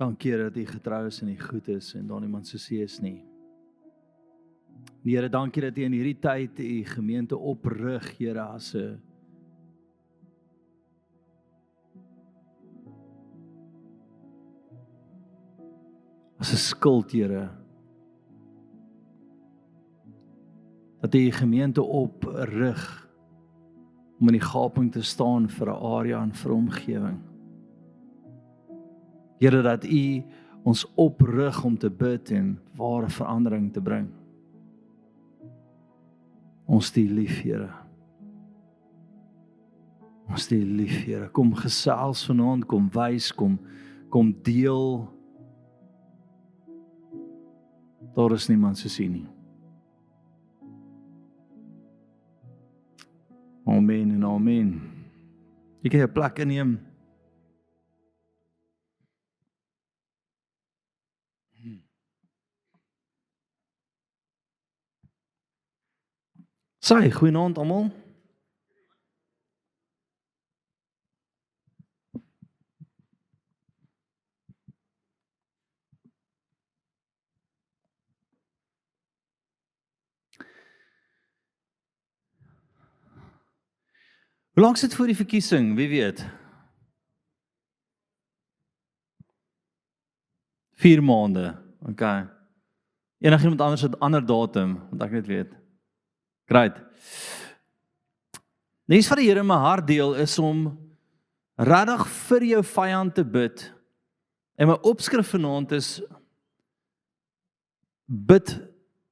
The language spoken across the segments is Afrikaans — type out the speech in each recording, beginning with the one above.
Dankie dat U getrou is en U goed is en daar niemand soos U is nie. Here, dankie dat U in hierdie tyd U gemeente oprig, Here, as 'n skild, Here. Dat U die gemeente oprig om in die gaping te staan vir 'n area en vir 'n omgewing. Here, dat U ons oprig om te bid en ware verandering te bring. Ons het U lief, Here. Ons het U lief, Here. Kom gesels vanaand, kom wys, kom deel. Daar is niemand soos U nie. Amen en amen. Jy kan 'n plek inneem. Saai, goeienaand almal. Hoe lank sit voor die verkiesing, wie weet? 4 maande, okay. Enigiemand anders het 'n ander datum, wat ek net weet. Great. Iets wat die Here in my hart deel is om regtig vir jou vyand te bid. En my opskrif vanaand is bid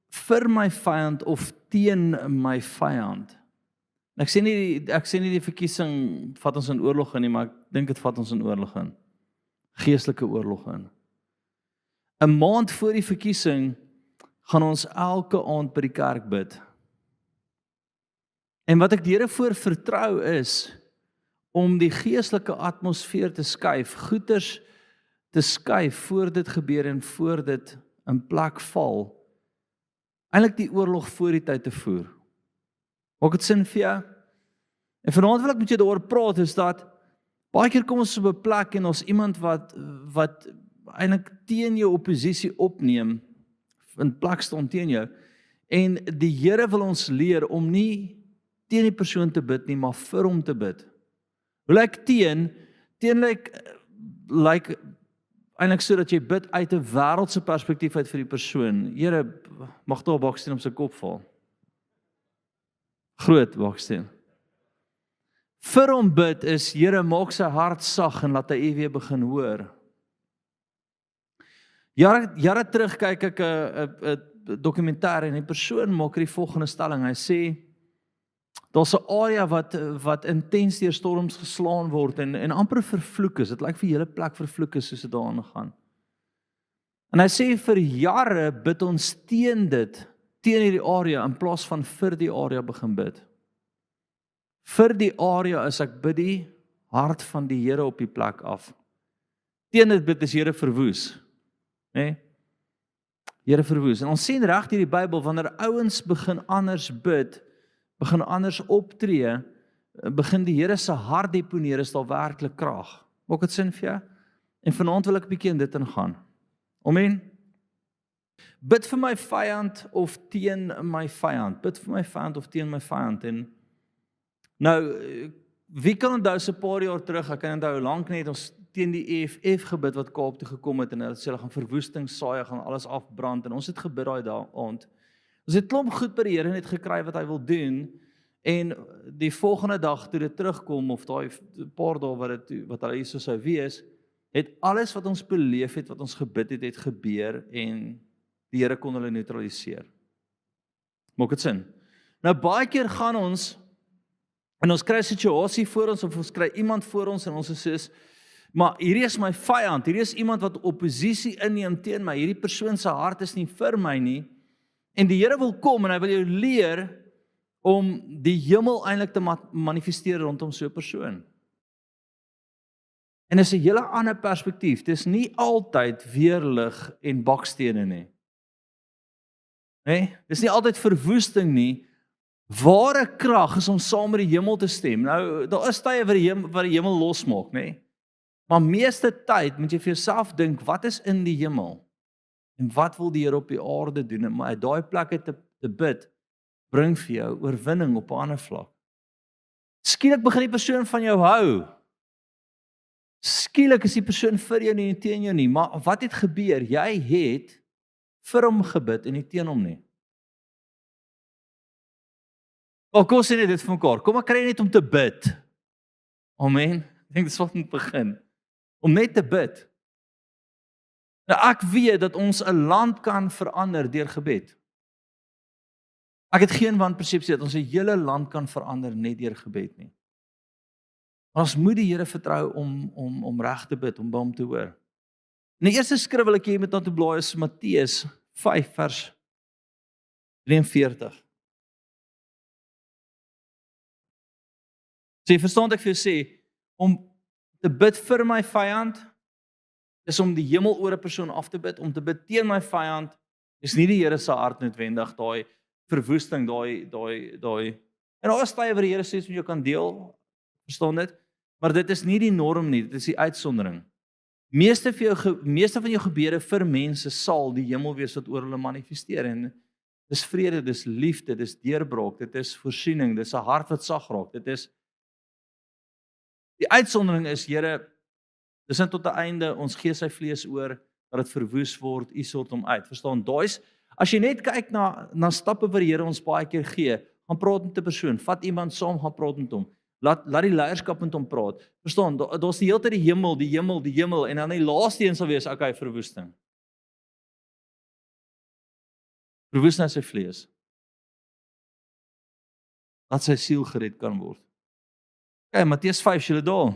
vir my vyand of teen my vyand. Ek sê nie die verkiesing vat ons in oorlog in nie, maar ek dink dit vat ons in oorlog in. Geestelike oorlog in. 'n maand voor die verkiesing gaan ons elke aand by die kerk bid. En wat ek die Here voor vertrou is om die geestelike atmosfeer te skuif, goeders te skuif voor dit gebeur en voor dit in plek val. Eintlik die oorlog voor die tyd te voer. Maak dit sin vir jou? En vanaand wil ek met jou daaroor praat, is dat baie keer kom ons op 'n plek en ons iemand wat eintlik teen jou oppositie opneem, in plek staan teen jou, en die Here wil ons leer om nie teen die persoon te bid nie, maar vir hom te bid. Hoe lyk teen lyk eintlik so dat jy bid uit 'n wêreldse perspektief uit vir die persoon. Here, mag daar 'n baksteen op sy kop val. Groot baksteen. Vir hom bid is, Here, maak sy hart sag en laat hy U weer begin hoor. Jare terug kyk ek 'n dokumentêr en die persoon maak die volgende stelling. Hy sê, daar's 'n area wat intens deur storms geslaan word en amper vervloek is. Dit lyk vir die hele plek vervloek is soos dit daaraan gaan. En hy sê vir jare bid ons teen hierdie area in plaas van vir die area begin bid. Vir die area is ek bid die hart van die Here op die plek af. Teen dit bid is Here verwoes. Nee? Here verwoes. En ons sien reg deur die Bybel, wanneer ouens begin anders bid, begin anders optree, begin die Here se hart deponeer, is daar werklik krag. Maak dit sin vir jou? En vanaand wil ek 'n bietjie in dit ingaan. Amen. Bid vir my vyand of teen my vyand. Bid vir my vyand of teen my vyand. En nou, wie kan onthou so 'n paar jaar terug, ek kan onthou lank net ons teen die EFF gebid wat Kaap toe gekom het en hulle sê hulle gaan verwoesting saai, gaan alles afbrand en ons het gebid daai aand. Ons het klomp goed by die Here net gekry wat hy wil doen en die volgende dag toe dit terugkom of daai paar dae wat hulle hier sou wees, het alles wat ons beleef het, wat ons gebid het gebeur en die Here kon hulle neutraliseer. Maak dit sin? Nou baie keer gaan ons en ons kry 'n situasie voor ons of ons kry iemand voor ons en ons sê, maar hierdie is my vyand, hierdie is iemand wat oppositie inneem teen my, hierdie persoon se hart is nie vir my nie, en die Here wil kom en hy wil jou leer om die hemel eintlik te manifesteer rondom so 'n persoon. En dis 'n hele ander perspektief, dis nie altyd weerlig en bakstene nie. Nee, dis nie altyd verwoesting nie. Ware krag is om saam met die hemel te stem. Nou, daar is tye wat die hemel losmaak, nê? Maar meeste tyd moet jy vir jouself dink, wat is in die hemel? En wat wil die Here op die aarde doen? En uit daai plek uit te bid, bring vir jou oorwinning op 'n ander vlak. Skielik begin die persoon van jou hou. Skielik is die persoon vir jou nie en teen jou nie, maar wat het gebeur? Jy het vir hom gebid en nie teen hom nie. Kom sê net dit vir mekaar. Kom ek kry net om te bid. Amen. Ek dink dis wat moet begin. Om net te bid. Nou ek weet dat ons 'n land kan verander deur gebed. Ek het geen wanpersepsie dat ons 'n hele land kan verander net deur gebed nie. Maar ons moet die Here vertrou om reg te bid, om by hom te hoor. In die eerste skrif wil ek hê jy moet na toe blaai is Matteus 5 vers 43. So jy verstaan ek vir jou sê, om te bid vir my vyand, is om die hemel oor 'n persoon af te bid, om te bid teen my vyand, is nie die Here se hart noodwendig, daai verwoesting, daai. En daar is tye waar die Here sê met jou kan deel, verstaan dit? Maar dit is nie die norm nie, dit is die uitsondering. Meeste van jou gebede vir mense sal die hemel wees wat oor hulle manifesteer, en dis vrede, dis liefde, dis deurbraak, dit is voorsiening, dis 'n hart wat sag raak, dit is die uitsondering is, Here, dis net tot 'n einde, ons gee sy vlees oor, dat dit verwoes word, U sort hom uit. Verstaan, daai's, as jy net kyk na stappe wat die Here ons baie keer gee, gaan praat met 'n persoon, vat iemand saam, gaan praat met hom. Laat die leierskap met hom praat. Verstaan, daar's die hele tyd die hemel, en dan die laaste een sal wees, okay, verwoesting. Verwoes net sy vlees. Dat sy siel gered kan word. Okay, Matteus 5, julle daar?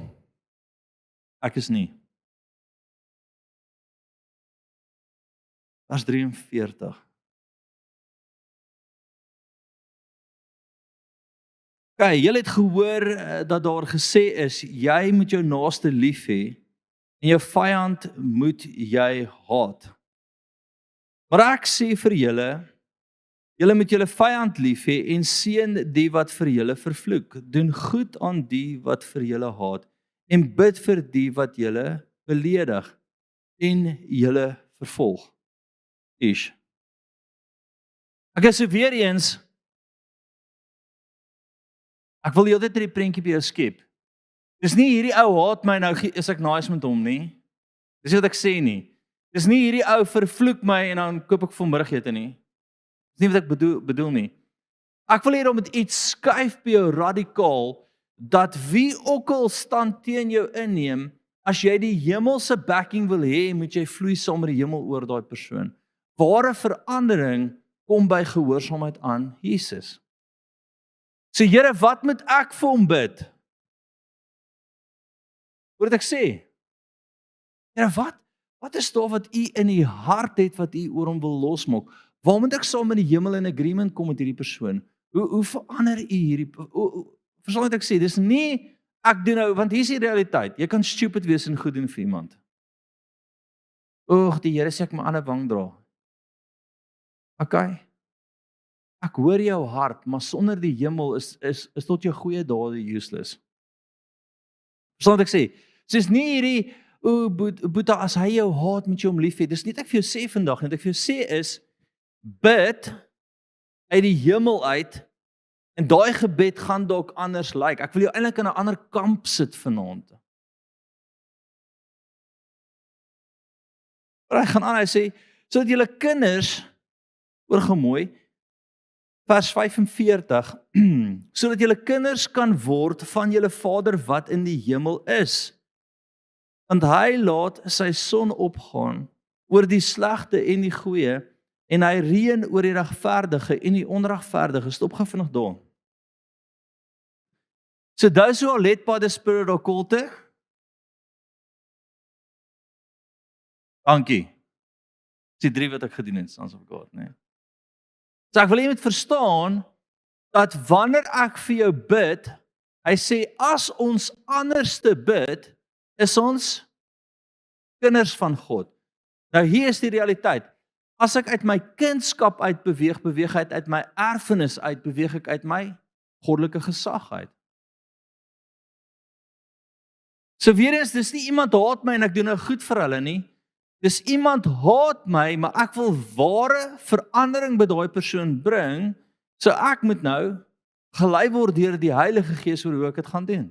Ek is nie. Vers 43. Okay, julle het gehoor dat daar gesê is, jy moet jou naaste lief hê en jou vyand moet jy haat. Maar ek sê vir julle, julle moet julle vyand lief hê en seën die wat vir julle vervloek. Doen goed aan die wat vir julle haat en bid vir die wat julle beledig en julle vervolg. Ek is so weer eens, ek wil heeltyd die prentjie by jou skep. Dis nie hierdie ou haat my, nou is ek nice met hom nie. Dis nie wat ek sê nie. Dis nie hierdie ou vervloek my en dan koop ek vanmiddagete nie. Dis nie wat ek bedoel nie. Ek wil hê om met iets skuif by jou radikaal, dat wie ook al stand teen jou inneem, as jy die hemelse backing wil hê, moet jy vloei saam met die hemel oor daai persoon. Ware verandering kom by gehoorsaamheid aan Jesus. So Here, wat moet ek vir hom bid? Hoor wat ek sê? Here, wat is daar wat U in U hart het wat U oor hom wil losmaak? Waar moet ek saam met die hemel in agreement kom met hierdie persoon? Hoe verander U hierdie? Verstaan wat ek sê? Dis nie ek doen nou, want hier is die realiteit. Jy kan stupid wees en goed doen vir iemand. Die Here sê ek my ander wang dra. Okay. Ek hoor jou hart, maar sonder die hemel is tot jou goeie dade useless. Verstaan wat ek sê? Dis nie hierdie, Boeta, as hy jou haat, moet jy hom lief hê. Dis nie wat ek vir jou sê vandag, net ek vir jou sê is, bid uit die hemel uit, en daai gebed gaan dalk anders lyk. Ek wil jou eintlik in 'n ander kamp sit vanaand. Maar hy gaan aan, hy sê, sodat julle kinders, hoor gemooi, vers 45, sodat julle kinders kan word van julle Vader wat in die hemel is. Want hy laat sy son opgaan oor die slegte en die goeie, en hy reën oor die regverdige en die onregverdige. Stop gou vinnig daar. So those who are led by the Spirit are called to? Dankie. Dis die 3 wat ek gedoen het, Sons of God, nee. So ek wil jy moet verstaan, dat wanneer ek vir jou bid, hy sê, as ons anderste bid, is ons kinders van God. Nou hier is die realiteit. As ek uit my kindskap uit beweeg ek uit my erfenis uit, beweeg ek uit my goddelike gesag uit. So weer eens, dis nie iemand haat my en ek doen nou goed vir hulle nie. Dis iemand haat my, maar ek wil ware verandering by daai persoon bring, so ek moet nou gelei word deur die Heilige Gees oor hoe ek dit gaan doen.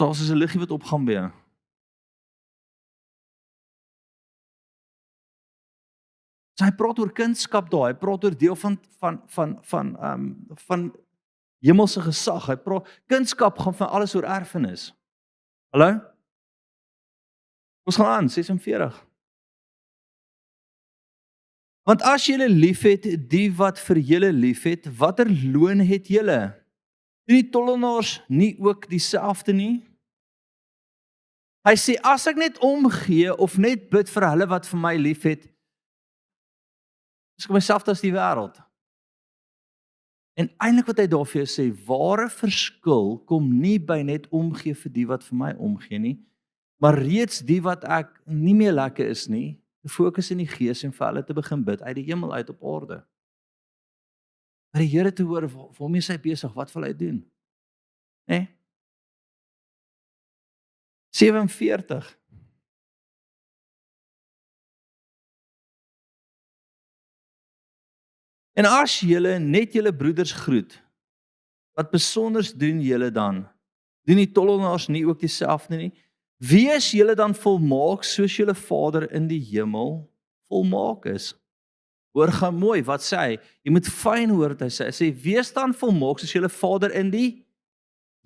Soos 'n liggie wat opgaan by jou. So hy praat oor kunskap daar, hy praat oor deel van hemelse gesag. Hy praat kunskap gaan van alles oor erfenis. Hallo? Ons gaan aan 46. Want as julle liefhet die wat vir julle liefhet, watter loon het julle? Doen die tollenaars nie ook dieselfde nie? Hy sê as ek net omgee of net bid vir hulle wat vir my liefhet, is ek myself as die wêreld. En eintlik wat hy daar vir jou sê, ware verskil kom nie by net omgee vir die wat vir my omgee nie, maar reeds die wat ek nie meer lekker is nie, te fokus in die Gees en vir hulle te begin bid uit die hemel uit op aarde. Maar die Here te hoor, waarmee is hy besig, wat wil hy doen? Nee? 47. En as julle net julle broeders groet, wat besonders doen julle dan? Doen die tollenaars nie ook dieselfde nie? Wees julle dan volmaak soos julle Vader in die hemel volmaak is. Hoor gaan mooi, wat sê hy? Jy moet fyn hoor wat hy sê. Hy sê, wees dan volmaak soos julle Vader in die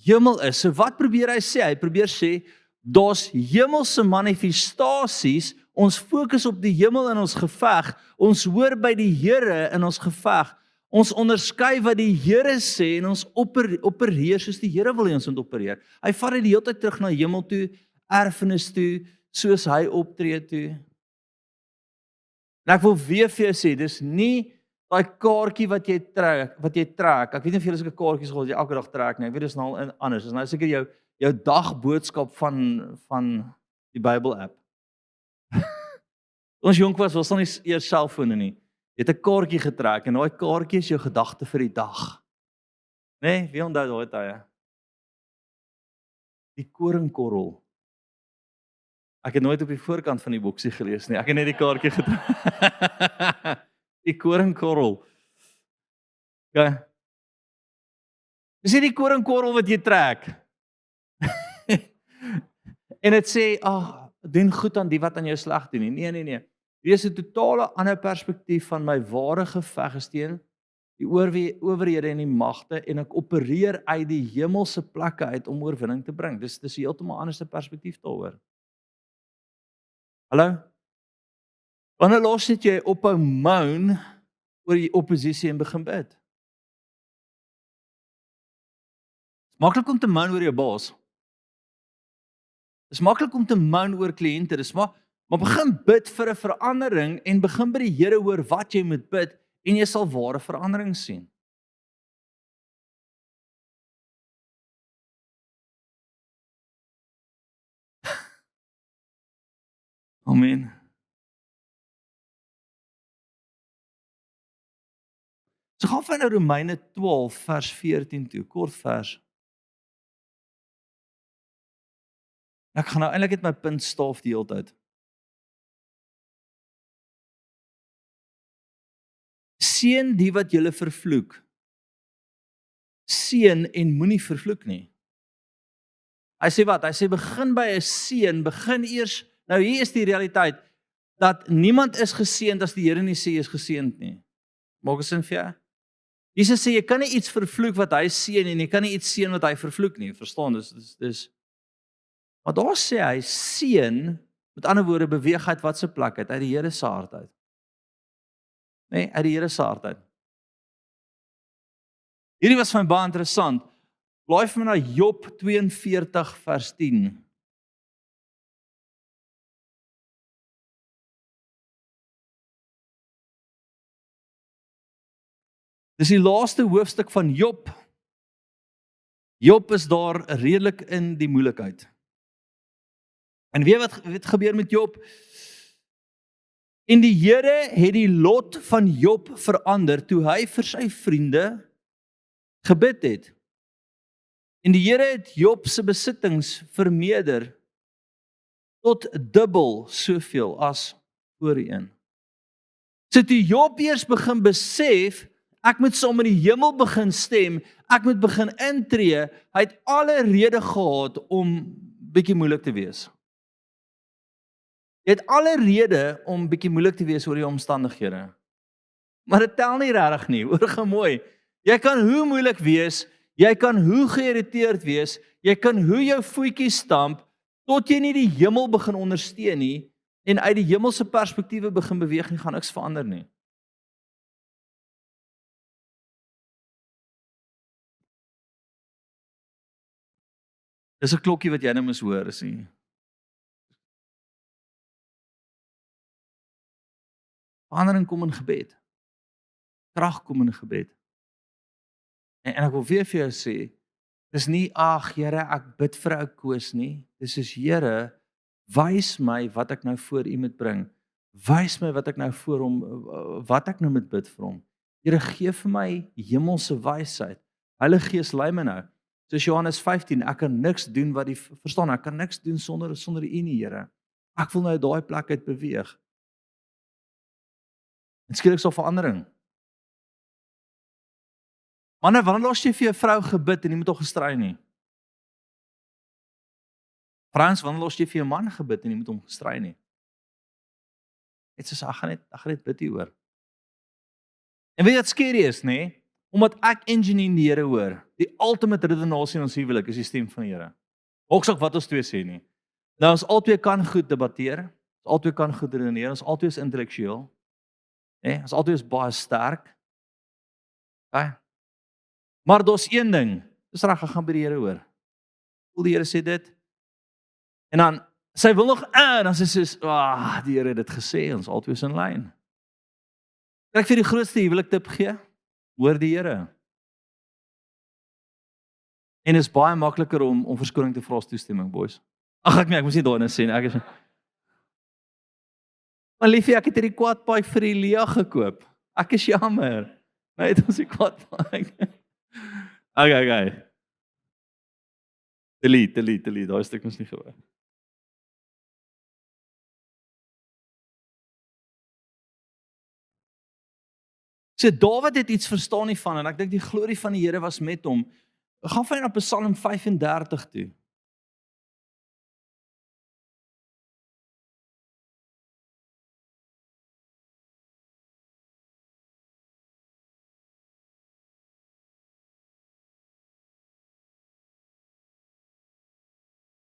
hemel is. So wat probeer hy sê? Hy probeer sê, daar's hemelse manifestasies, ons fokus op die hemel in ons geveg, ons hoor by die Here in ons geveg, ons onderskei wat die Here sê en ons opereer soos die Here wil hê ons moet opereer. Hy vat dit die hele tyd terug na hemel toe, erfenis toe, soos hy optree toe. En ek wil weer vir jou sê, dis nie daai kaartjie wat jy trek. Ek weet nie of jy sulke kaartjies gehad jy elke dag trek nie. Ek weet dis nou al anders. Dis nou seker jou dagboodskap van die Bybel app. Ons jonk was nog nie eers selfone nie. Jy het 'n kaartjie getrek en daai kaartjie is jou gedagte vir die dag. Nee, wie onthou daai tye? Die koringkorrel. Ek het nooit op die voorkant van die boksie gelees nie. Ek het net die kaartjie getrek. Die koringkorrel. Ja. Dis nie die koringkorrel wat jy trek. En dit sê, doen goed aan die wat aan jou sleg doen nie. Nee. Dit is 'n totale ander perspektief van my ware geveg is teen die owerhede en die magte en ek opereer uit die hemelse plekke uit om oorwinning te bring. Dis 'n heeltemal ander perspektief daaroor. Hallo? Wanneer los het jy ophou moan oor die oppositie en begin bid? Maklik om te moan oor jou baas. Dis maklik om te moan oor kliënte, maar begin bid vir 'n verandering en begin by die Here hoor wat jy moet bid en jy sal ware verandering sien. Amen. So gaan van Romeine 12 vers 14 toe, kort vers. Ek gaan nou eintlik net my punt staaf die hele tyd. Seën die wat julle vervloek. Seën en moenie vervloek nie. Hy sê wat? Hy sê begin by 'n seën, begin eers. Nou hier is die realiteit dat niemand is geseënd as die Here nie sê jy is geseënd nie. Maak dit sin vir jou? Jesus sê jy kan nie iets vervloek wat hy seën en jy kan nie iets seën wat hy vervloek nie. Verstaan? Dis maar daar sê hy seën, met ander woorde beweeg uit wat se plek uit die Here se hart uit. Nee, uit die Here se hart uit. Hierdie was vir my baie interessant. Blaai vir my na Job 42 vers 10. Dis die laaste hoofstuk van Job. Job is daar redelik in die moeilikheid. En weet wat gebeur met Job? En die Here het die lot van Job verander toe hy vir sy vriende gebid het. En die Here het Job se besittings vermeerder tot dubbel soveel as voorheen. So toe Job eers begin besef, ek moet saam met die hemel begin stem, ek moet begin intree, hy het alle rede gehad om bietjie moeilik te wees. Jy het alle rede om bietjie moeilik te wees oor die omstandighede. Maar dit tel nie regtig nie, hoor gou mooi. Jy kan hoe moeilik wees, jy kan hoe geïrriteerd wees, jy kan hoe jou voetjies stamp, tot jy nie die hemel begin ondersteun nie, en uit die hemelse perspektiewe begin beweeg nie, gaan niks verander nie. Dis 'n klokkie wat jy nou moes hoor, is nie. Verandering kom in gebed. Krag kom in gebed. En ek wil weer vir jou sê, dis nie ag Here, ek bid vir ou Koos nie. Dis soos Here, wys my wat ek nou voor U moet bring. Wys my wat ek nou voor hom wat ek nou moet bid vir hom. Here, gee vir my hemelse wysheid. Heilige Gees lei my nou. Soos Johannes 15, ek kan niks doen wat die verstaan, ek kan niks doen sonder U nie, Here. Ek wil nou daai plek uit beweeg. En skielik so verandering. Manne, wanneer los jy vir jou vrou gebid en jy moet haar gestry nie? Frans, wanneer los jy vir jou man gebid en jy moet hom gestry nie? Dit is ek gaan net bid hieroor. En weet jy wat skerry is, nê? Omdat ek engineer die Here hoor. Die ultimate redenasie in ons huwelik is die stem van die Here. Hoekom wat ons twee sê nie. Nou ons albei kan goed debatteer, ons albei kan goed redeneer, ons albei is intellektueel. Nê? Ons albei is baie sterk. Okay? Maar daar's een ding, dis reg, ek gaan by die Here hoor. Voel die Here sê dit? En dan, sy wil nog dan sê sy, die Here het dit gesê, ons albei is in lyn. Kan ek vir die grootste huwelik tip gee? Hoor die Here. En is baie makliker om verskoning te vra as toestemming, boys. Ag ek moes nie daarin sê nie, ek is Maar liefie, ek het hierdie quadbike vir Elia gekoop. Ek is jammer. Nee, dit was die quadbike. Okay. Delete, daai stuk moes nie gebeur. So Dawid het iets verstaan hiervan en ek dink die glorie van die Here was met hom. Gaan vir na Psalm 35 toe.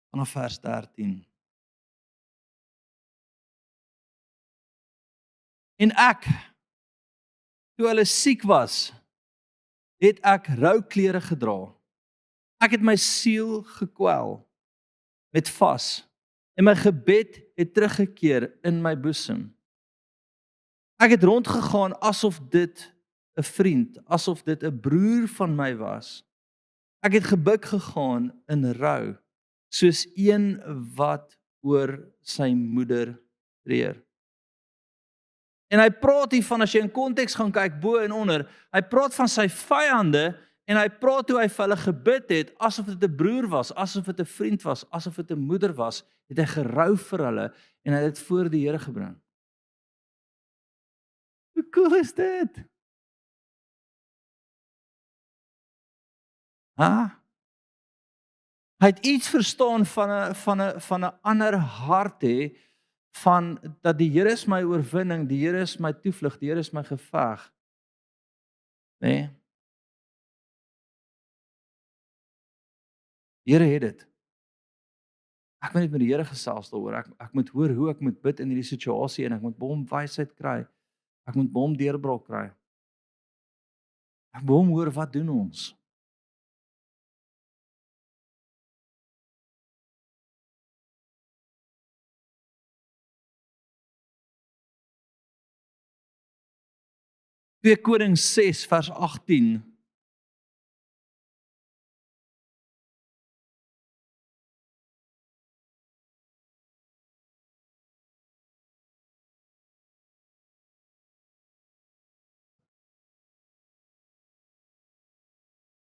Vanaf vers 13. En ek, toe hulle siek was, het ek rouklere gedra. Ek het my siel gekwel met vas en my gebed het teruggekeer in my boesem. Ek het rondgegaan asof dit 'n vriend, asof dit 'n broer van my was. Ek het gebuk gegaan in rou, soos een wat oor sy moeder treur. En hy praat hiervan, as jy in konteks gaan kyk bo en onder, hy praat van sy vyande en hy praat hoe hy vir hulle gebid het, asof dit 'n broer was, asof dit 'n vriend was, asof dit 'n moeder was, het hy gerou vir hulle en hy het dit voor die Here gebring. Hoe cool is dit? Hy het iets verstaan van 'n ander hart hê, van dat die Here is my oorwinning, die Here is my toevlug, die Here is my geveg. Né? Die Here het dit. Ek moet net met die Here gesels daaroor. Ek moet hoor hoe ek moet bid in hierdie situasie en ek moet by hom wysheid kry. Ek moet by hom deurbraak kry. Ek moet hom hoor, wat doen ons? Twee Konings 6 vers 18.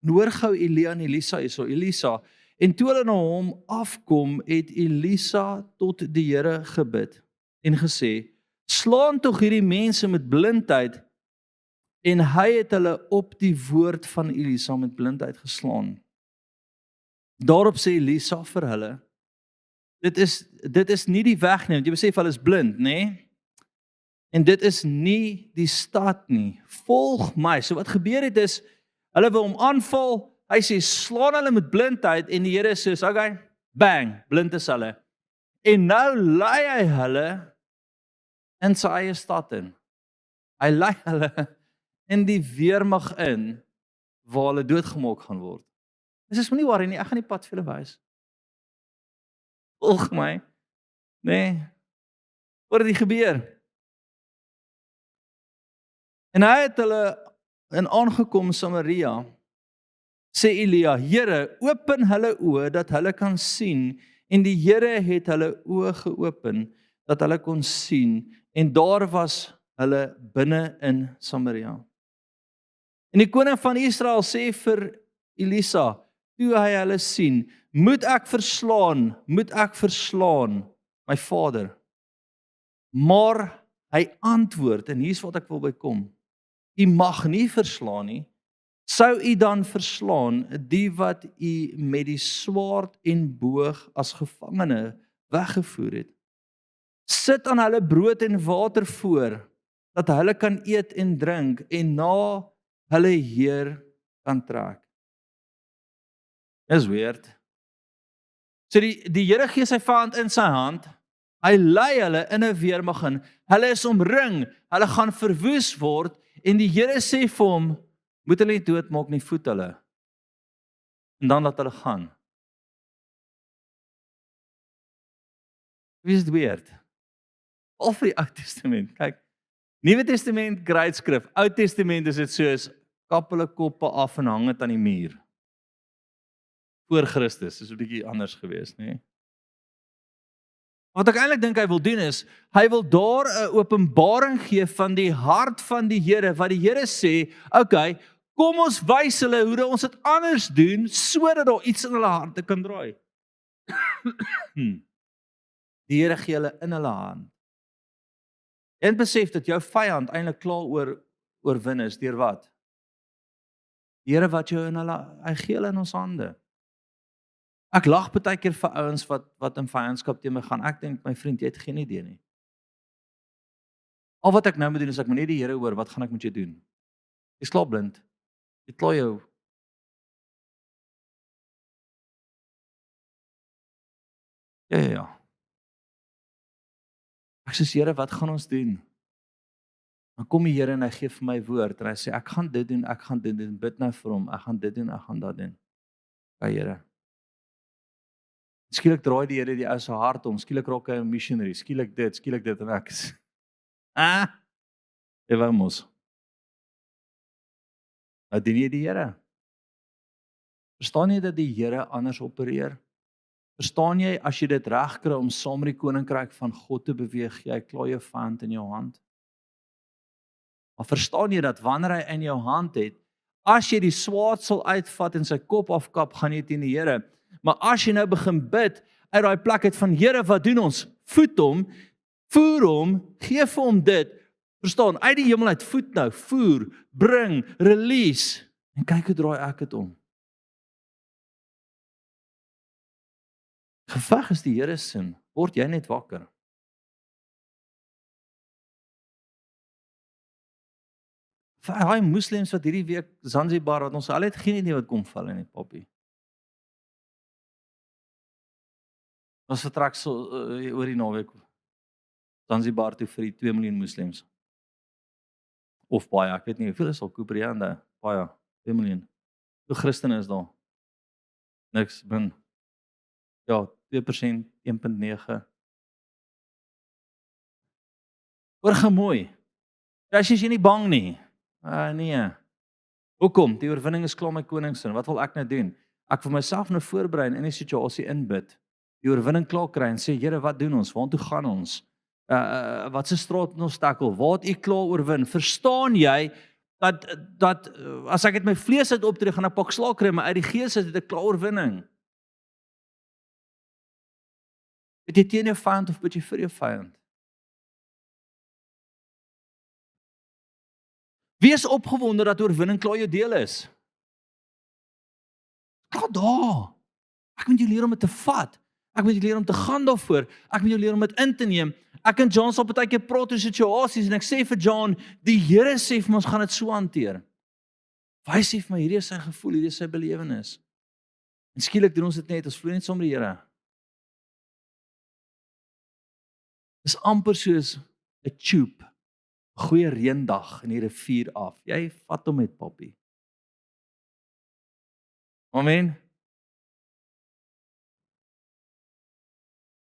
En hoor gou Elia en Elisa hierso, Elisa. En toe hulle na hom afkom, het Elisa tot die Here gebid en gesê, slaan tog hierdie mense met blindheid, en hy het hulle op die woord van Elisa met blindheid geslaan. Daarop sê Elisa vir hulle, dit is nie die weg nie, want jy besef hulle is blind, nê? En dit is nie die stad nie. Volg my. So wat gebeur het is, hulle wil hom aanval, hy sê, slaan hulle met blindheid, en die Here sê, okay, bang, blind is hulle. En nou lei hy hulle in sy eie stad in. Hy lei hulle in die weermag in, waar hulle doodgemaak gaan word. Dis is my nie waar nie, ek gaan die pad vir julle wys. Volg my. Nee. Wat het gebeur? En hy het hulle in aangekom Samaria, sê Elia, Here, open hulle oë, dat hulle kan sien, en die Here het hulle oë geopen, dat hulle kon sien, en daar was hulle binne in Samaria. En die koning van Israel sê vir Elisa, toe hy hulle sien, moet ek verslaan, my vader. Maar hy antwoord, en hier's wat ek wil bykom, u mag nie verslaan nie, sou u dan verslaan die wat u met die swaard en boog as gevangene weggevoer het. Sit aan hulle brood en water voor, dat hulle kan eet en drink, en na hulle heer kan trek. Dis weird. So die Here gee sy vyand in sy hand, hy lei hulle in 'n weermag in, hulle is omring, hulle gaan verwoes word, en die Here sê vir hom, moet hulle nie doodmaak nie, voed hulle. En dan laat hulle gaan. Wie is dit weird? Al vir die Ou Testament, kyk, Nuwe Testament, great skrif, Ou Testament is dit soos, kap hulle koppe af en hang dit aan die muur. Voor Christus, is 'n bietjie anders gewees, nê? Wat ek eintlik dink hy wil doen is, hy wil daar 'n openbaring gee van die hart van die Here, wat die Here sê, okay, kom ons wys hulle hoe ons dit anders doen, sodat daar iets in hulle harte kan draai. Die Here gee hulle in hulle hand. En besef dat jou vyand eintlik klaar oorwin is, deur wat? Die Here wat jou hy gee hulle in ons hande. Ek lag baie keer vir ouens wat in vyandskap teen my gaan. Ek dink, my vriend, jy het geen idee nie. Al wat ek nou moet doen is ek moet net die Here hoor, wat gaan ek met jou doen? Jy's klaar blind. Jy klaar jou. Ja. Ek sê, Here, wat gaan ons doen? Dan kom die Here en hy gee vir my woord en hy sê, ek gaan dit doen, bid nou vir hom, ek gaan dit doen, ek gaan dat doen. Ja, Here. Skielik draai die Here die ou se hart om, skielik raak hy 'n missionary, skielik dit, en ek is, vamos. Nou dien jy die Here. Verstaan jy dat die Here anders opereer? Verstaan jy, as jy dit reg kry om saam met die koninkryk van God te beweeg, jy klaar jou vyand in jou hand? Maar verstaan jy dat wanneer hy in jou hand het, as jy die swaard sal uitvat en sy kop afkap, gaan jy teen die Here. Maar as jy nou begin bid, uit daai plek uit van, Here, wat doen ons? Voed hom, voer hom, gee vir hom dit. Verstaan, uit die hemel uit voed nou, voer, bring, release. En kyk hoe draai ek dit om. Geveg is die Here se, word jy net wakker. Vir daai moslems wat hierdie week Zanzibar, wat ons al het geen idee wat kom val in die poppie. Ons vertrek so oor die naweek Zanzibar toe vir die 2 miljoen moslems. Of baie, ek weet nie hoeveel is al Kuprianda, baie, 2 miljoen. Hoe Christene is daar? Niks, bin. Ja, 2%, 1.9. Hoor gemooi. Ja, as jy nie bang nie. Nee. Hoekom? Die oorwinning is klaar my koningsin. Wat wil ek nou doen? Ek wil myself nou voorberei en in die situasie inbid. Die oorwinning klaar kry en sê, Here, wat doen ons? Waartoe gaan ons? Wat se straat moet ons tackle? Waar het u klaar oorwin? Verstaan jy dat as ek uit my vlees uit optree, gaan ek pak slaag kry, maar uit die gees het ek klaar oorwinning. Bid jy teen jou vyand of bid jy vir jou vyand? Wees opgewonde dat oorwinning klaar jou deel is. Klaar daar. Ek moet jou leer om dit te vat. Ek moet jou leer om te gaan daarvoor. Ek moet jou leer om dit in te neem. Ek en John sal partykeer praat oor situasies en ek sê vir John, die Here sê vir ons gaan dit so hanteer. Hy sê vir my, hierdie is sy gevoel, hierdie is sy belewenis. En skielik doen ons dit net, ons vloei net saam met die Here. Dis amper soos 'n tube, goeie reendag in die rivier af. Jy vat hom met pappie. Amen.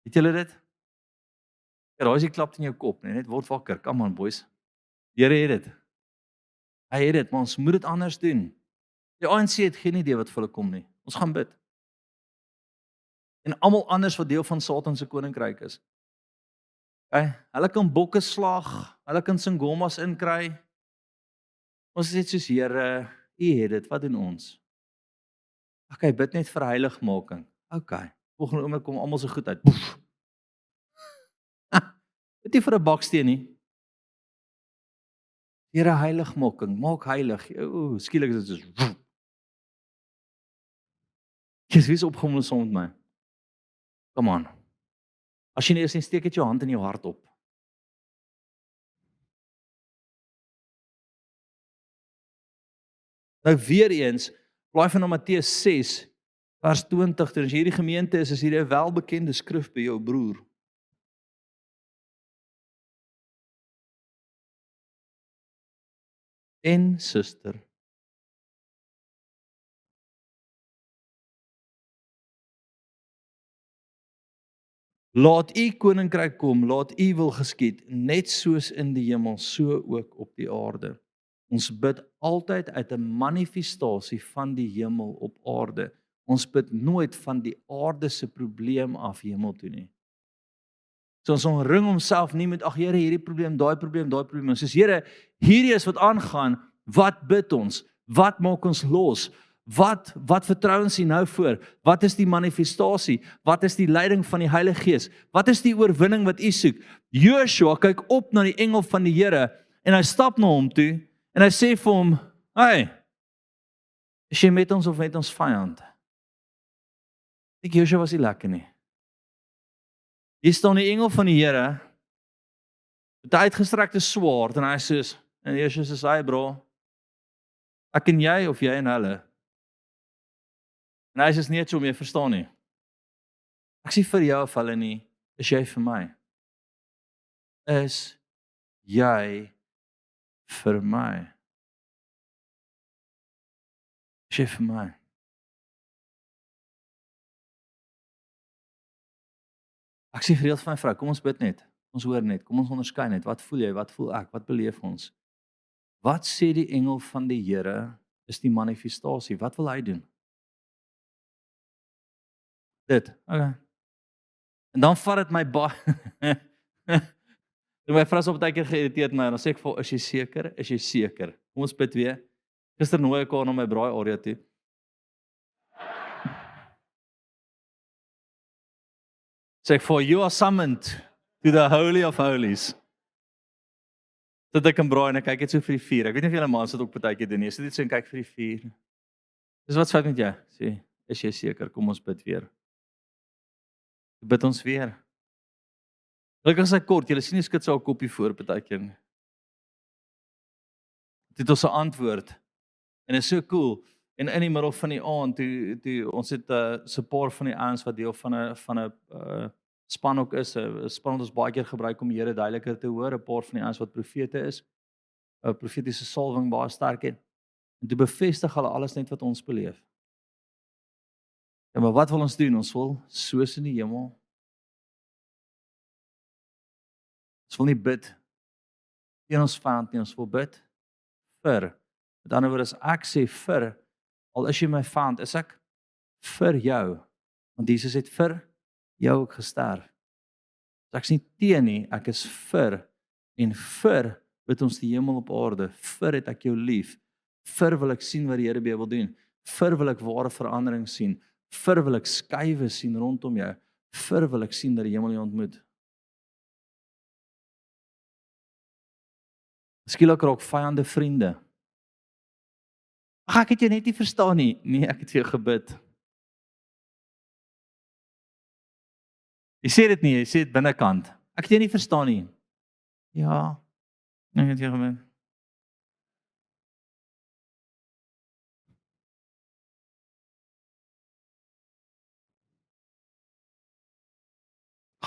Het julle dit? Ja, daar is die klap in jou kop, net word wakker. Come on boys. Here het dit. Hy het dit, maar ons moet dit anders doen. Die ANC het geen idee wat vir hulle kom nie. Ons gaan bid. En almal anders wat deel van Satan se koninkryk is. Okay? Hulle kan bokke slag, hulle kan singomas inkry. Ons sê soos Here, U het dit, wat doen ons? Okay, bid net vir heiligmaking. Okay. Volgende oomblik kom almal se goed uit. Boef. Dit nie vir 'n baksteen nie. Here, heiligmaking, maak heilig. Ooh, skielik is dit so. Jesus, wie is opgewonde saam met my? Come on. As jy nie eers steek het jou hand in jou hart op. Nou weer eens, blaai van Matteus 6 vers 20. En as hierdie gemeente is hierdie 'n welbekende skrif by jou broer. En suster. Laat U koninkryk kom, laat U wil geskied, net soos in die hemel, so ook op die aarde. Ons bid altyd uit 'n manifestasie van die hemel op aarde. Ons bid nooit van die aarde se probleem af hemel toe nie. So ons omring homself nie met, ag Here, hierdie probleem, daai probleem, daai probleem. Ons sê Here, hierdie is wat aangaan. Wat bid ons? Wat maak ons los? Wat vertrou ons nou voor? Wat is die manifestasie? Wat is die leiding van die Heilige Gees? Wat is die oorwinning wat U soek? Joshua kyk op na die engel van die Here en hy stap na hom toe en hy sê vir hom, "Hey, is jy met ons of met ons vyand?" Ek Joshua was nie lekker nie. Hier staan die engel van die Here met 'n uitgestrekte swaard en hy sê, en Joshua sê, "Hey bro, ek en jy of jy en hulle?" En hy sê, "Nee, so jy verstaan nie. Ek sê vir jou of hulle nie, is jy vir my. Is jy vir my? Is jy vir my?" Ek sê gereeld vir my vrou, kom ons bid net. Ons hoor net, kom ons onderskei net. Wat voel jy? Wat voel ek? Wat beleef ons? Wat sê die engel van die Here is die manifestasie? Wat wil hy doen? Dit. Okay. En dan vat dit my baie. My vrou is op 'n tydjie geïrriteerd my en dan sê ek vir, is jy seker? Is jy seker? Kom ons bid weer. Gister nooi ek haar na my braai area toe. Sê ek vir, you are summoned to the holy of holies. Sit ek in braai en ek kyk net so vir die vuur. Ek weet nie of julle mans dit ook partykeer doen nie. Sit net so en kyk vir die vuur. Dis wat fout met jou. Sê, is jy seker? Kom ons bid weer. Bid ons weer. Gelukkig is hy kort. Julle sien nie skud sy haar koppie voor partykeer nie. Dit het ons 'n antwoord. En dit is so cool. En in die middel van die aand toe ons het so 'n paar van die ouens wat deel van 'n span ook is, 'n span wat ons baie keer gebruik om die Here duideliker te hoor, 'n paar van die ouens wat profete is, 'n profetiese salwing baie sterk het. En toe bevestig hulle alles net wat ons beleef. Ja, maar wat wil ons doen? Ons wil soos in die hemel. Ons wil nie bid teen ons vyand nie, ons wil bid vir. Met ander woorde, as ek sê vir, al is jy my vyand, is ek vir jou. Want Jesus het vir jou ook gesterf. So ek is nie teen nie, ek is vir en vir bid ons die hemel op aarde, vir het ek jou lief, vir wil ek sien wat die Here by jou wil doen, vir wil ek ware verandering sien, vir wil ek skuwe sien rondom jou, vir wil ek sien dat die hemel jou ontmoet. Skielik raak vyande vriende. Ag, ek het jou net nie verstaan nie. Nee, ek het vir jou gebid. Jy sê dit nie, jy sê dit binnekant. Ek het jou nie verstaan nie. Ja, ek het jou gebid.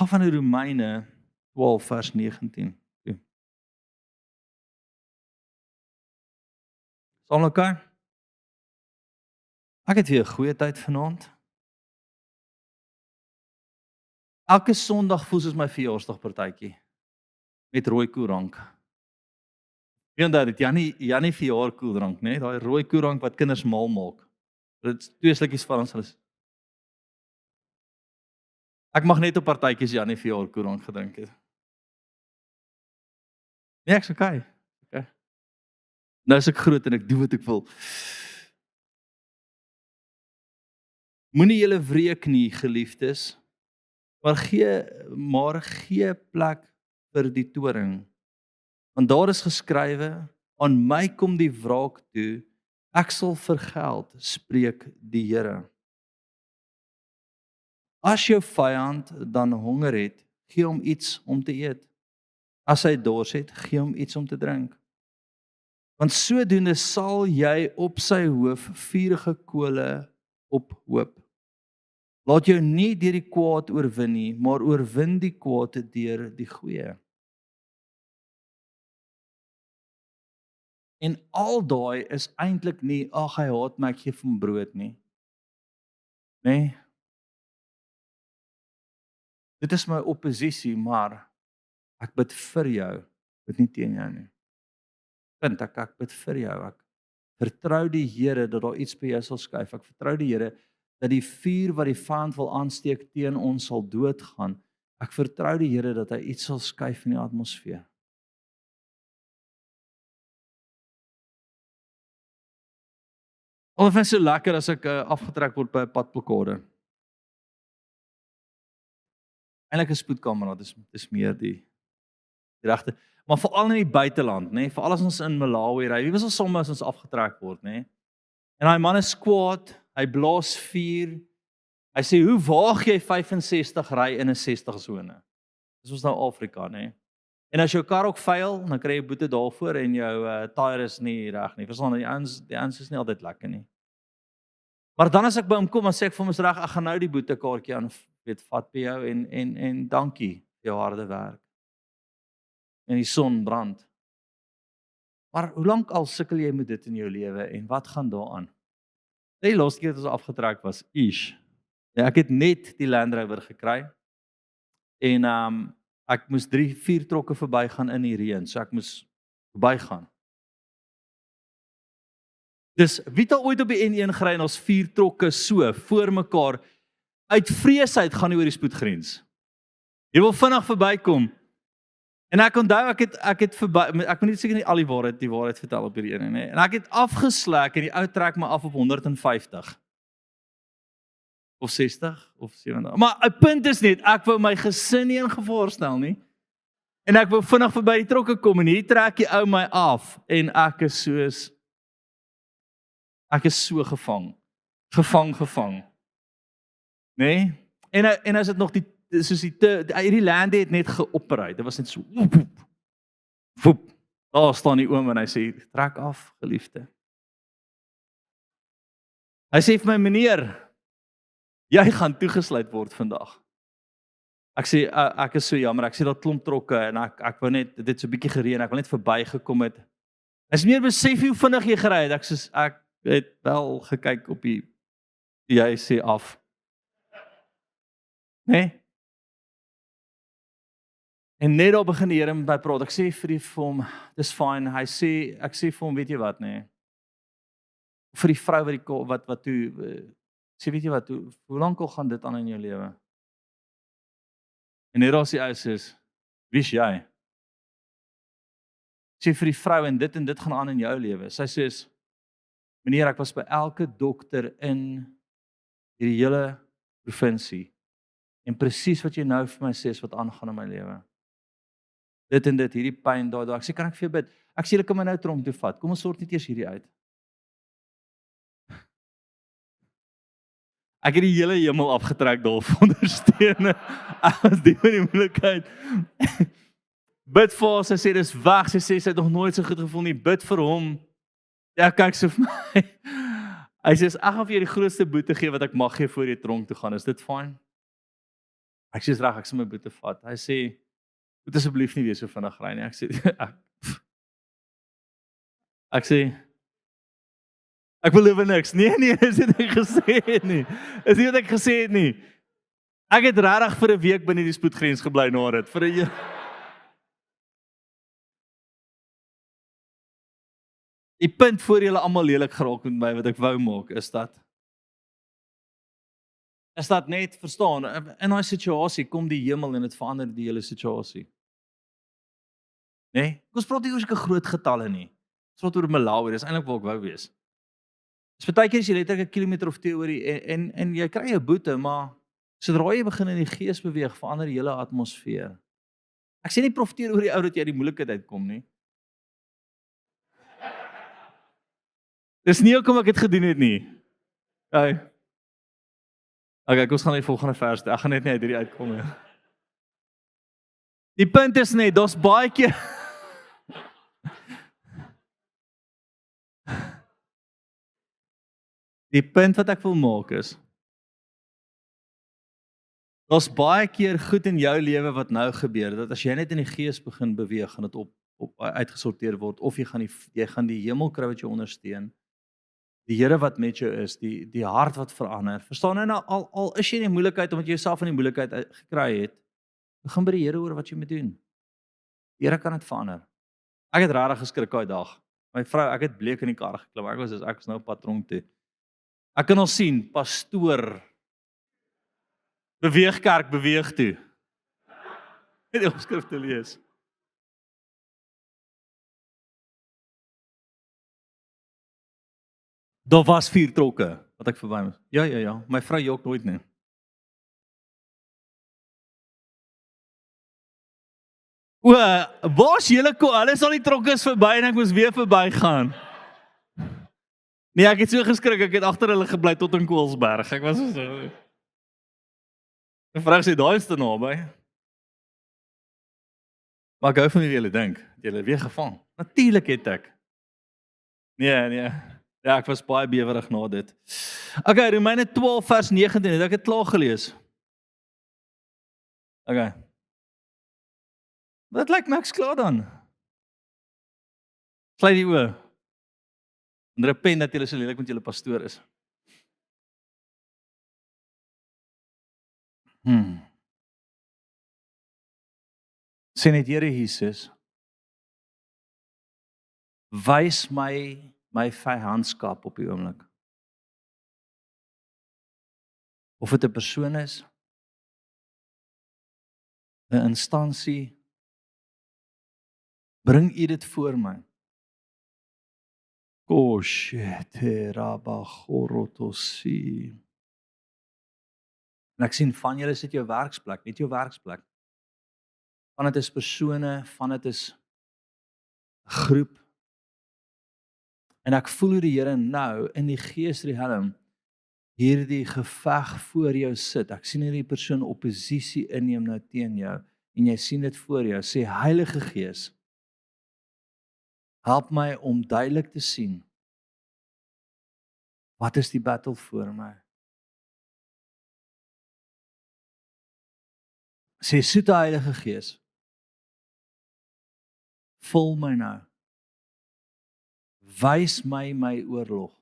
Gaan van die Romeine 12 vers 19. Saam mekaar? Ek het weer 'n goeie tyd vanaand. Elke Sondag voel soos my verjaarsdagpartytjie met rooi koerank. Weet jy dit Jannie verjaar koerank, né? Daai rooi koerank wat kinders mal maak. Dit is 2 slukkies van ons. Ek mag net op partytjies Jannie verjaar koerank gedrink het. Nee, ek's okay. Nou is ek groot en ek doen wat ek wil. Moenie julle wreek nie, geliefdes, maar gee plek vir die toring. Want daar is geskrywe, aan my kom die wraak toe, ek sal vergeld, spreek die Here. As jou vyand dan honger het, gee hom iets om te eet. As hy dors het, gee hom iets om te drink. Want sodoende sal jy op sy hoof vuurige kole ophoop. Laat jou nie deur die kwaad oorwin nie, maar oorwin die kwaad deur die goeie. En al daai is eintlik nie, ag hy haat my, ek gee vir hom brood nie. Nee. Dit is my oppositie, maar ek bid vir jou, bid nie teen jou nie. Punt, ek bid vir jou, ek vertrou die Here dat daar iets by jou sal skuif. Ek vertrou die Here dat die vuur wat die vyand wil aansteek teen ons sal doodgaan. Ek vertrou die Here dat hy iets sal skuif in die atmosfeer. Al vind so lekker as ek afgetrek word by 'n padblokkade. Eintlik 'n spoedkamera, dis meer die regte, maar veral in die buiteland, nê, veral as ons in Malawi ry. Wie was al soms as ons afgetrek word, nê? En daai man is kwaad, hy blaas vuur. Hy sê, "Hoe waag jy 65 ry in 'n 60 sone?" Dis ons nou Afrika, nê? En as jou kar ook faal, dan kry jy boete daarvoor en jou tyre is nie reg nie. Verstaan, die ouens is nie altyd lekker nie. Maar dan as ek by hom kom, dan sê ek vir hom, "Is reg, ek gaan nou die boetekaartjie aan vat by jou en dankie vir jou harde werk." En die son brand. Maar hoe lank al sukkel jy met dit in jou lewe en wat gaan daaraan? Die laaste keer het ons afgetrek was Ja, ek het net die Land Rover gekry. En ek moes 3-4 trokke verbygaan in die reën, so ek moes verbygaan. Dis wie het al ooit op die N1 gery en ons 4 trokke so voor mekaar uit vrees uit gaan nie oor die spoedgrens. Jy wil vinnig verbykom. En ek onthou ek het verby, ek moet nie seker nie al die waarheid vertel op hierdie ene nie. En ek het afgeslek en die ou trek my af op 150. Of 60 of 70. Maar 'n punt is net, ek wou my gesin nie in gevaar stel nie. En ek wou vinnig verby die trokke kom en hier trek die ou my af en ek is so gevang. Gevang. Nee? En as dit nog soos die lande het net geoperate. Dit was net so woep. Daar staan die oom en hy sê, "Trek af, geliefde." Hy sê vir my, "Meneer, jy gaan toegesluit word vandag." Ek sê, "Ek is so jammer." Ek sê, "Daar klomp trokke en ek wou net dit so 'n bietjie gereën, ek wil net verbygekom het." Hy sê, "Meneer, besef hoe vinnig jy gery het." Ek het wel gekyk op jy sê af. Nee? En net daar begin die Here met my praat. Ek sê vir hom, "Dis fine." Ek sê vir hom, "Weet jy wat, nee?" Vir die vrou wat toe sê, "Weet jy wat, hoe lank al gaan dit aan in jou lewe?" En net daar sê hy, "Wie's jy?" sê vir die vrou en dit gaan aan in jou lewe. Sy sê, meneer, ek was by elke dokter in hierdie hele provinsie en presies wat jy nou vir my sê is wat aangaan in my lewe. Dit en dit, hierdie pyn daar. Ek sê, kan ek vir jou bid? Ek sê, julle kan my nou tronk toe vat. Kom ons sort net eers hierdie uit. Ek het die hele hemel afgetrek daar op ondersteune. Ek was die met die moeilikheid. Bid vir haar, sy sê dis weg. Sy sê sy het nog nooit so goed gevoel nie. Bid vir hom. Ja, kyk so vir my. Hy sê, ek gaan vir jou die grootste boete gee wat ek mag gee voor jy tronk toe gaan. Is dit fyn? Ek sê, is reg, ek sal my boete vat. Hy sê, moet asseblief nie wees so vinnig ry nie. Ek sê, ek beloof niks. Nee, is dit ek gesê het nie. Is nie wat ek gesê het nie. Ek het regtig vir 'n week binne die spoedgrens gebly na dit. Vir 'n Die punt voor julle almal lelik geraak met my wat ek wou maak is dat net verstaan, in daai situasie kom die hemel en dit verander die hele situasie. Nee, ons praat nie oor sulke groot getalle nie. Ons praat oor Malawi, dis eintlik waar ek wou wees. Dis baie keer as jy letterlik 'n kilometer of 2 oor die en jy kry 'n boete, maar sodra jy begin in die gees beweeg, verander die hele atmosfeer. Ek sê nie profeteer oor die ou dat jy uit die moeilikheid uitkom nie. Dis nie hoekom ek dit gedoen het nie. Okay, kom ons gaan na die volgende vers. Ek gaan net nie uit hierdie uitkom nie. Die punt is net, daar's baie keer Die punt wat ek wil maak is, daar's baie keer goed in jou lewe wat nou gebeur, dat as jy net in die gees begin beweeg, gaan dit op uitgesorteer word, of jy gaan die hemel kry wat jou ondersteun, die Here wat met jou is, die hart wat verander. Verstaan jy nou, al is jy in die moeilikheid, omdat jy jouself in die moeilikheid gekry het, begin by die Here oor wat jy moet doen. Die Here kan dit verander. Ek het regtig geskrik daai dag. My vrou, ek het bleek in die kar geklim, ek was nou op pad tronk toe. Ek kan al sien, pastoor, beweeg toe. Net die opskrif te lees. Daar was 4 trokke, wat ek verby was. Ja, my vrou jok nooit nie. Waar is julle hulle is al die trokke is verby en ek moes weer verbygaan. Nee, ek het so geskrik, ek het agter hulle gebly tot in Koelsberg. Ek was so. My vrou sê, daai is te naby. Maar ek hou van julle dink, het julle weer gevang. Natuurlik het ek. Nee. Ja, ek was baie bewerig na dit. Okay, Romeine 12 vers 19, het ek dit klaar gelees? Okay. Wat lyk my ek's klaar dan? Sluit die oë. En repent dat julle so lelik met julle pastoor is. Sê net, Here Jesus, wys my vyandskap op die oomblik. Of dit 'n persoon is, 'n instansie, bring U dit voor my. En ek sien van julle sit jou werksplek, net jou werksplek. Van dit is persone, van dit is 'n groep. En ek voel hoe die Here nou in die geesriem hierdie geveg voor jou sit. Ek sien hierdie persoon oppositie inneem nou teen jou en jy sien dit voor jou. Sê Heilige Gees, help my om duidelik te sien wat is die battle voor my. Sê soete Heilige Gees, vul my nou. Wys my oorlog.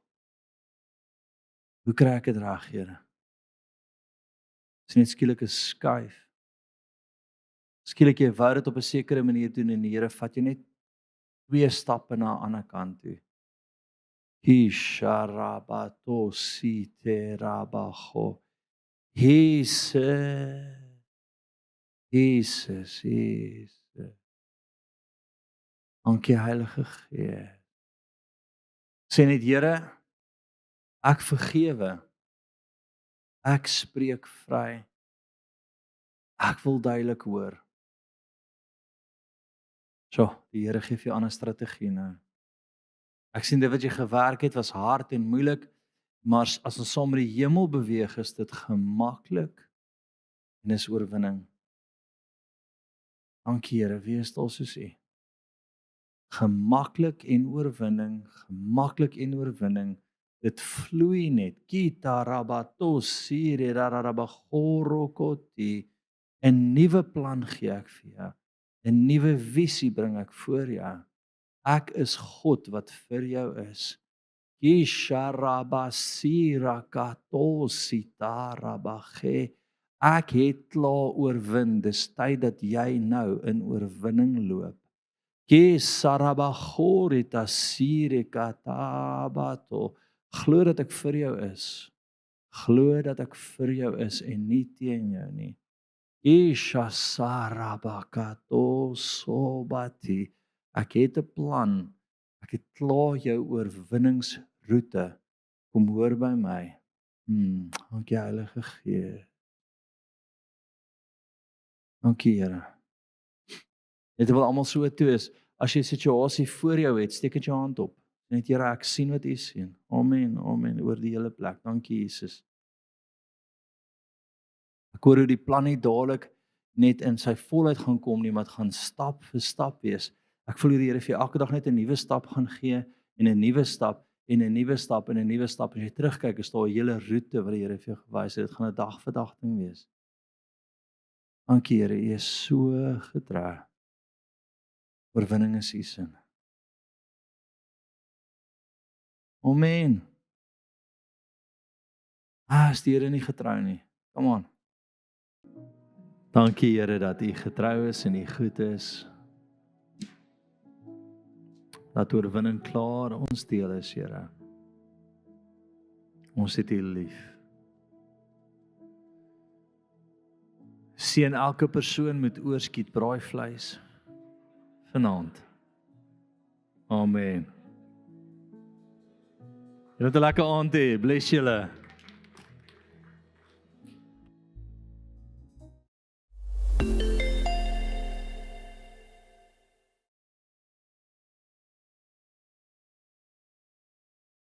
Hoe kry ek dit reg, Here? Dis net skielik 'n skuif. Skielik jy wou dit op 'n sekere manier doen en die Here vat jou net 2 stappe na 'n ander kant toe. Hisharabato siterabaho. Jesus. Dankie Heilige Gees. Sê net Here, ek vergewe. Ek spreek vry. Ek wil duidelik hoor. Die Here gee vir jou 'n ander strategie nou. Ek sien dit wat jy gewerk het was hard en moeilik, maar as ons saam met die hemel beweeg, is dit gemaklik en is oorwinning. Dankie Here, wie is daar soos U? Gemaklik en oorwinning, gemaklik en oorwinning. Dit vloei net. Kita rabatos sire rarabagorokoti. 'n Nuwe plan gee ek vir jou. 'n Nuwe visie bring ek voor jou. Ek is God wat vir jou is. Kisharabasirakatositarabage. Ek het klaar oorwin. Dis tyd dat jy nou in oorwinning loop. Kisarabagorita sirikatabato. Glo dat ek vir jou is. Glo dat ek vir jou is en nie teen jou nie. Isha sarabakato sobati. Ek het 'n plan. Ek het klaar jou oorwinningsroete. Kom hoor by my. Dankie Heilige Gees. Dankie Here. Dit wil almal so toe is. As jy 'n situasie voor jou het, steek net jou hand op. Net Here, ek sien wat U sien. Amen, amen oor die hele plek. Dankie Jesus. Ek hoor hoe die plan nie dadelik net in sy volheid gaan kom nie, maar dit gaan stap vir stap wees. Ek voel die Here vir elke dag net 'n nuwe stap gaan gee en 'n nuwe stap en 'n nuwe stap en 'n nuwe stap. As jy terugkyk, is daar 'n hele roete wat die Here vir jou gewys het. Dit gaan 'n dag vir dag ding wees. Dankie Here, U is so getrou. Oorwinning is U sin. Amen. Is die Here nie getrou nie? Kom aan. Dankie Here dat U getrou is en U goed is. Dat oorwinning klaar ons deel is, Here. Ons het U lief. Seën elke persoon met oorskiet braaivleis vanaand. Amen. Julle het 'n lekker aand hê. Bless julle.